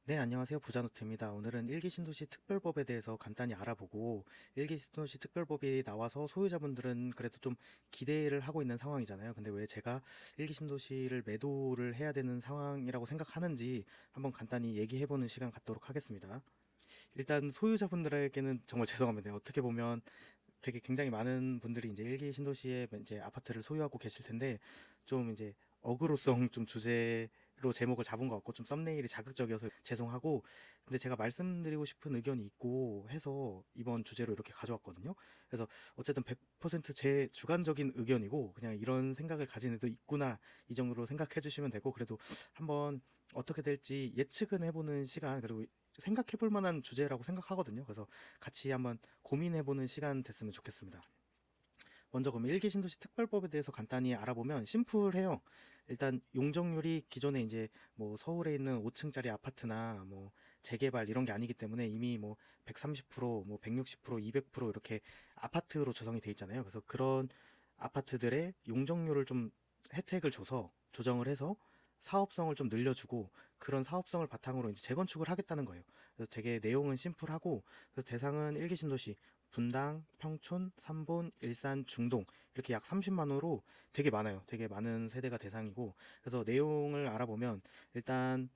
네, 안녕하세요. 부자노트입니다. 오늘은 일기 신도시 특별법에 대해서 간단히 알아보고, 일기 신도시 특별법이 나와서 소유자분들은 그래도 좀 기대를 하고 있는 상황이잖아요. 근데 왜 제가 일기 신도시를 매도를 해야 되는 상황이라고 생각하는지 한번 간단히 얘기해보는 시간 갖도록 하겠습니다. 일단 소유자분들에게는 정말 죄송합니다. 어떻게 보면 되게 굉장히 많은 분들이 이제 일기 신도시에 이제 아파트를 소유하고 계실 텐데, 좀 이제 어그로성 좀 주제로 제목을 잡은 것 같고 좀 썸네일이 자극적이어서 죄송하고, 근데 제가 말씀드리고 싶은 의견이 있고 해서 이번 주제로 이렇게 가져왔거든요. 그래서 어쨌든 100%제 주관적인 의견이고 그냥 이런 생각을 가진 애도 있구나 이 정도로 생각해 주시면 되고, 그래도 한번 어떻게 될지 예측은 해보는 시간, 그리고 생각해 볼 만한 주제라고 생각하거든요. 그래서 같이 한번 고민해보는 시간 됐으면 좋겠습니다. 먼저 그럼 일기 신도시 특별법에 대해서 간단히 알아보면 심플해요. 일단 용적률이 기존에 이제 뭐 서울에 있는 5층짜리 아파트나 뭐 재개발 이런 게 아니기 때문에 이미 뭐 130%, 뭐 160%, 200% 이렇게 아파트로 조성이 돼 있잖아요. 그래서 그런 아파트들의 용적률을 좀 혜택을 줘서 조정을 해서 사업성을 좀 늘려주고, 그런 사업성을 바탕으로 이제 재건축을 하겠다는 거예요. 그래서 되게 내용은 심플하고, 그래서 대상은 일기 신도시 분당, 평촌, 삼본, 일산, 중동 이렇게 약 30만 호로 되게 많아요. 되게 많은 세대가 대상이고, 그래서 내용을 알아보면 일단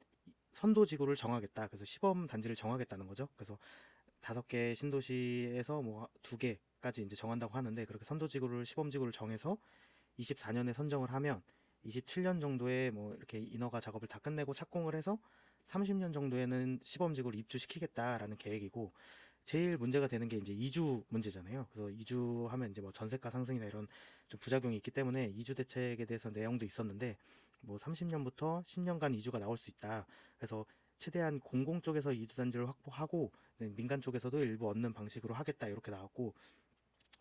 선도지구를 정하겠다. 그래서 시범 단지를 정하겠다는 거죠. 그래서 5개 신도시에서 뭐 2개까지 이제 정한다고 하는데, 그렇게 선도지구를 시범지구를 정해서 24년에 선정을 하면 27년 정도에 뭐 이렇게 인허가 작업을 다 끝내고 착공을 해서 30년 정도에는 시범지구를 입주시키겠다라는 계획이고, 제일 문제가 되는 게 이제 이주 문제잖아요. 그래서 이주하면 이제 뭐 전세가 상승이나 이런 좀 부작용이 있기 때문에 이주 대책에 대해서 내용도 있었는데, 뭐 30년부터 10년간 이주가 나올 수 있다. 그래서 최대한 공공 쪽에서 이주 단지를 확보하고, 네, 민간 쪽에서도 일부 얻는 방식으로 하겠다 이렇게 나왔고,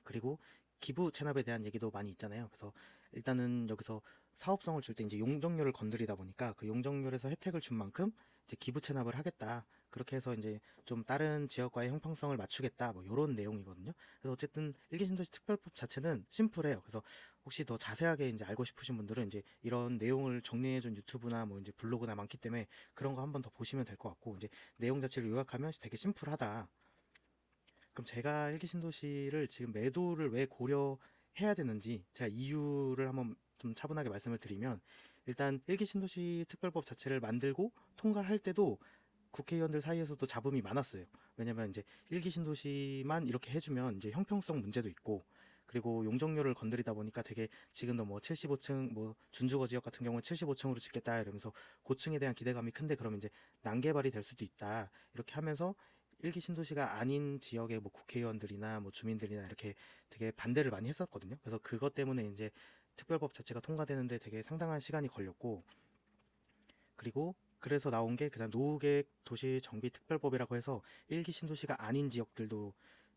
그리고 기부 체납에 대한 얘기도 많이 있잖아요. 그래서 일단은 여기서 사업성을 줄 때 이제 용적률을 건드리다 보니까 그 용적률에서 혜택을 준 만큼 이제 기부 체납을 하겠다. 그렇게 해서 이제 좀 다른 지역과의 형평성을 맞추겠다. 뭐 이런 내용이거든요. 그래서 어쨌든 일기신도시 특별법 자체는 심플해요. 그래서 혹시 더 자세하게 이제 알고 싶으신 분들은 이제 이런 내용을 정리해준 유튜브나 뭐 이제 블로그나 많기 때문에 그런 거 한번 더 보시면 될 것 같고, 이제 내용 자체를 요약하면 되게 심플하다. 그럼 제가 일기 신도시를 지금 매도를 왜 고려해야 되는지 제가 이유를 한번 좀 차분하게 말씀을 드리면, 일단 일기 신도시 특별법 자체를 만들고 통과할 때도 국회의원들 사이에서도 잡음이 많았어요. 왜냐면 이제 일기 신도시만 이렇게 해주면 이제 형평성 문제도 있고, 그리고 용적률을 건드리다 보니까 되게 지금도 뭐 75층 뭐 준주거 지역 같은 경우는 75층으로 짓겠다 이러면서 고층에 대한 기대감이 큰데, 그러면 이제 난개발이 될 수도 있다 이렇게 하면서 일기 신도시가 아닌 지역의 뭐 국회의원들이나 뭐 주민들이나 이렇게 되게 반대를 많이 했었거든요. 그래서 그것 때문에 이제 특별법 자체가 통과되는데 되게 상당한 시간이 걸렸고, 그리고 그래서 나온 게 그다음 노후계획 도시정비특별법이라고 해서 일기 신도시가 아닌 지역들도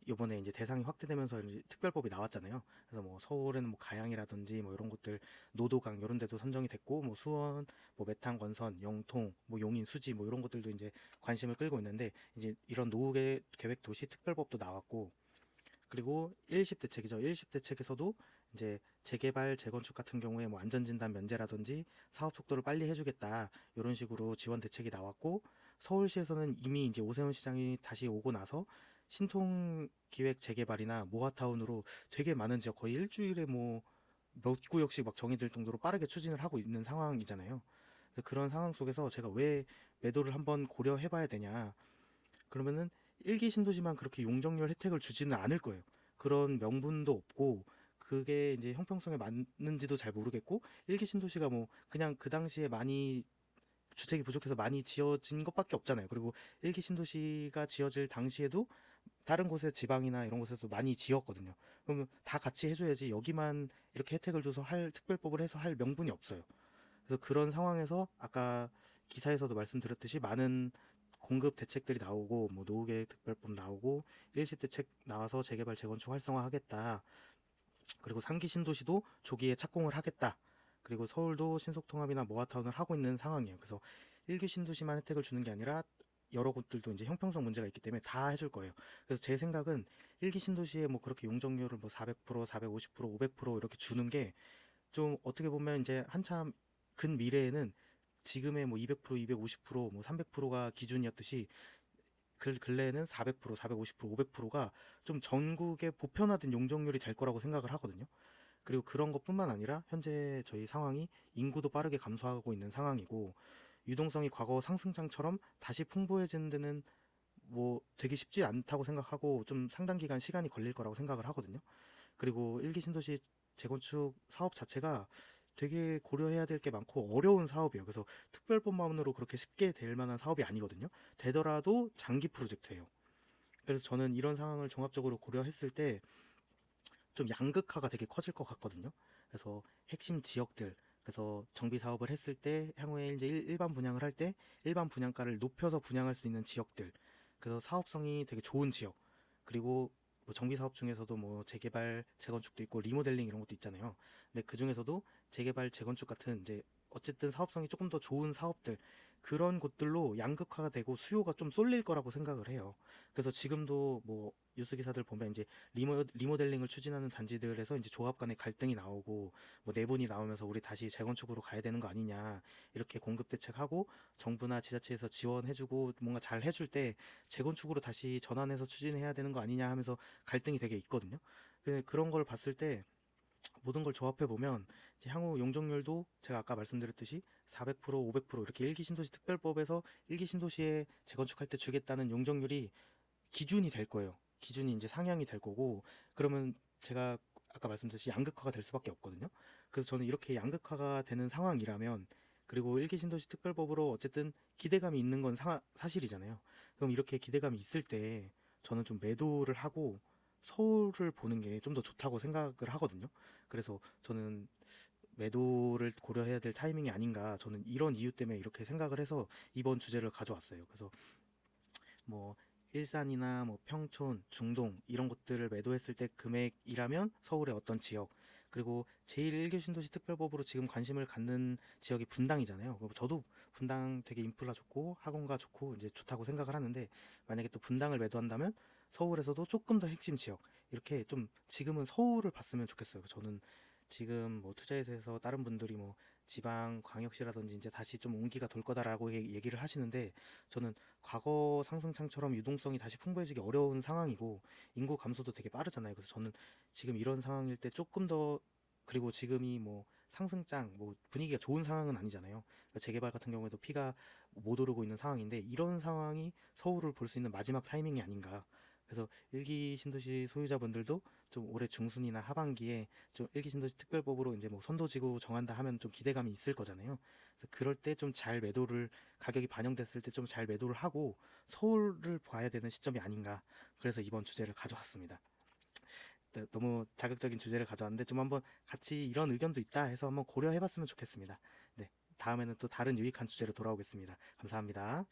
이번에 이제 대상이 확대되면서 이제 특별법이 나왔잖아요. 그래서 뭐 서울에는 뭐 가양이라든지 뭐 이런 곳들, 노도강 이런 데도 선정이 됐고, 뭐 수원, 뭐 메탄, 건선, 영통, 뭐 용인, 수지 뭐 이런 곳들도 이제 관심을 끌고 있는데, 이제 이런 노후계획 도시 특별법도 나왔고, 그리고 일십 대책이죠. 일십 대책에서도 이제 재개발, 재건축 같은 경우에 뭐 안전진단 면제라든지 사업 속도를 빨리 해주겠다 이런 식으로 지원 대책이 나왔고, 서울시에서는 이미 이제 오세훈 시장이 다시 오고 나서 신통기획 재개발이나 모아타운으로 되게 많은 지역, 거의 일주일에 뭐 몇 구역씩 막 정해질 정도로 빠르게 추진을 하고 있는 상황이잖아요. 그래서 그런 상황 속에서 제가 왜 매도를 한번 고려해봐야 되냐, 그러면은 일기 신도시만 그렇게 용적률 혜택을 주지는 않을 거예요. 그런 명분도 없고, 그게 이제 형평성에 맞는지도 잘 모르겠고, 일기 신도시가 뭐 그냥 그 당시에 많이 주택이 부족해서 많이 지어진 것밖에 없잖아요. 그리고 일기 신도시가 지어질 당시에도 다른 곳에 지방이나 이런 곳에서 많이 지었거든요. 그러면 다 같이 해줘야지 여기만 이렇게 혜택을 줘서 할, 특별법을 해서 할 명분이 없어요. 그래서 그런 상황에서 아까 기사에서도 말씀드렸듯이 많은 공급 대책들이 나오고, 뭐 노후계획 특별법 나오고, 일시 대책 나와서 재개발 재건축 활성화하겠다. 그리고 3기 신도시도 조기에 착공을 하겠다. 그리고 서울도 신속통합이나 모아타운을 하고 있는 상황이에요. 그래서 1기 신도시만 혜택을 주는 게 아니라 여러 곳들도 이제 형평성 문제가 있기 때문에 다 해줄 거예요. 그래서 제 생각은 1기 신도시에 뭐 그렇게 용적률을 뭐 400%, 450%, 500% 이렇게 주는 게 좀 어떻게 보면 이제 한참 근 미래에는 지금의 뭐 200%, 250%, 뭐 300%가 기준이었듯이 근래에는 400%, 450%, 500%가 좀 전국에 보편화된 용적률이 될 거라고 생각을 하거든요. 그리고 그런 것뿐만 아니라 현재 저희 상황이 인구도 빠르게 감소하고 있는 상황이고 유동성이 과거 상승장처럼 다시 풍부해지는 데는 뭐 되게 쉽지 않다고 생각하고 좀 상당 기간 시간이 걸릴 거라고 생각을 하거든요. 그리고 일기 신도시 재건축 사업 자체가 되게 고려해야 될 게 많고 어려운 사업이에요. 그래서 특별법만으로 그렇게 쉽게 될 만한 사업이 아니거든요. 되더라도 장기 프로젝트예요. 그래서 저는 이런 상황을 종합적으로 고려했을 때 좀 양극화가 되게 커질 것 같거든요. 그래서 핵심 지역들, 그래서 정비 사업을 했을 때 향후에 이제 일반 분양을 할 때 일반 분양가를 높여서 분양할 수 있는 지역들, 그래서 사업성이 되게 좋은 지역, 그리고 뭐 정비 사업 중에서도 뭐 재개발, 재건축도 있고 리모델링 이런 것도 있잖아요. 근데 그 중에서도 재개발, 재건축 같은 이제 어쨌든 사업성이 조금 더 좋은 사업들, 그런 곳들로 양극화가 되고 수요가 좀 쏠릴 거라고 생각을 해요. 그래서 지금도 뭐 뉴스 기사들 보면 이제 리모델링을 추진하는 단지들에서 이제 조합 간의 갈등이 나오고 뭐 내분이 나오면서 우리 다시 재건축으로 가야 되는 거 아니냐 이렇게 공급 대책하고 정부나 지자체에서 지원해주고 뭔가 잘 해줄 때 재건축으로 다시 전환해서 추진해야 되는 거 아니냐 하면서 갈등이 되게 있거든요. 근데 그런 걸 봤을 때 모든 걸 조합해 보면 이제 향후 용적률도 제가 아까 말씀드렸듯이 400%, 500% 이렇게 일기 신도시 특별법에서 일기 신도시에 재건축할 때 주겠다는 용적률이 기준이 될 거예요. 기준이 이제 상향이 될 거고 그러면 제가 아까 말씀드렸듯이 양극화가 될 수밖에 없거든요. 그래서 저는 이렇게 양극화가 되는 상황이라면 그리고 일기 신도시 특별법으로 어쨌든 기대감이 있는 건 사실이잖아요. 그럼 이렇게 기대감이 있을 때 저는 좀 매도를 하고 서울을 보는 게 좀 더 좋다고 생각을 하거든요. 그래서 저는 매도를 고려해야 될 타이밍이 아닌가 저는 이런 이유 때문에 이렇게 생각을 해서 이번 주제를 가져왔어요. 그래서 뭐 일산이나 뭐 평촌, 중동 이런 곳들을 매도했을 때 금액이라면 서울의 어떤 지역 그리고 제1 신도시 특별법으로 지금 관심을 갖는 지역이 분당이잖아요. 저도 분당 되게 인프라 좋고 학원가 좋고 이제 좋다고 생각을 하는데 만약에 또 분당을 매도한다면 서울에서도 조금 더 핵심 지역 이렇게 좀 지금은 서울을 봤으면 좋겠어요. 저는 지금 뭐 투자에 대해서 다른 분들이 뭐 지방 광역시라든지 이제 다시 좀 온기가 돌 거다라고 얘기를 하시는데 저는 과거 상승장처럼 유동성이 다시 풍부해지기 어려운 상황이고 인구 감소도 되게 빠르잖아요. 그래서 저는 지금 이런 상황일 때 조금 더 그리고 지금이 뭐 상승장 뭐 분위기가 좋은 상황은 아니잖아요. 그러니까 재개발 같은 경우에도 피가 못 오르고 있는 상황인데 이런 상황이 서울을 볼 수 있는 마지막 타이밍이 아닌가. 그래서 일기 신도시 소유자분들도 좀 올해 중순이나 하반기에 좀 일기 신도시 특별법으로 이제 뭐 선도지구 정한다 하면 좀 기대감이 있을 거잖아요. 그래서 그럴 때 좀 잘 매도를 가격이 반영됐을 때 좀 잘 매도를 하고 서울을 봐야 되는 시점이 아닌가. 그래서 이번 주제를 가져왔습니다. 네, 너무 자극적인 주제를 가져왔는데 좀 한번 같이 이런 의견도 있다 해서 한번 고려해봤으면 좋겠습니다. 네, 다음에는 또 다른 유익한 주제로 돌아오겠습니다. 감사합니다.